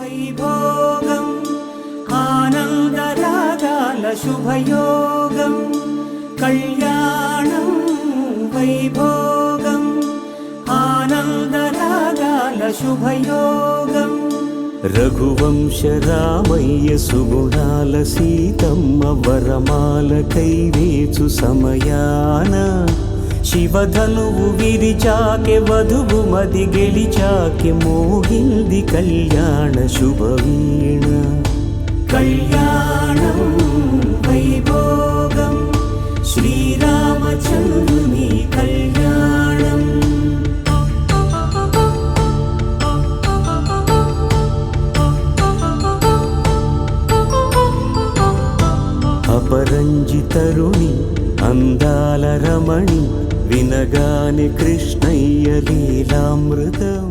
వైభోగం ఆనందరాగాల శుభయోగం కళ్యాణం వైభోగం ఆనందరాగాల శుభయోగం రఘువంశ రామయ్య సుగుణాల సీతమ్మ వరమాల కైవేచు సమయాన శివధనువు విరిచాకె వధువు మది గెలిచాకె మోగింది కళ్యాణ శుభవీణ కళ్యాణం వైభోగం శ్రీరామచంద్రుని కళ్యాణం అపరంజి తరుణి అందాల రమణి వినగాని కృష్ణయ్య లీలామృతం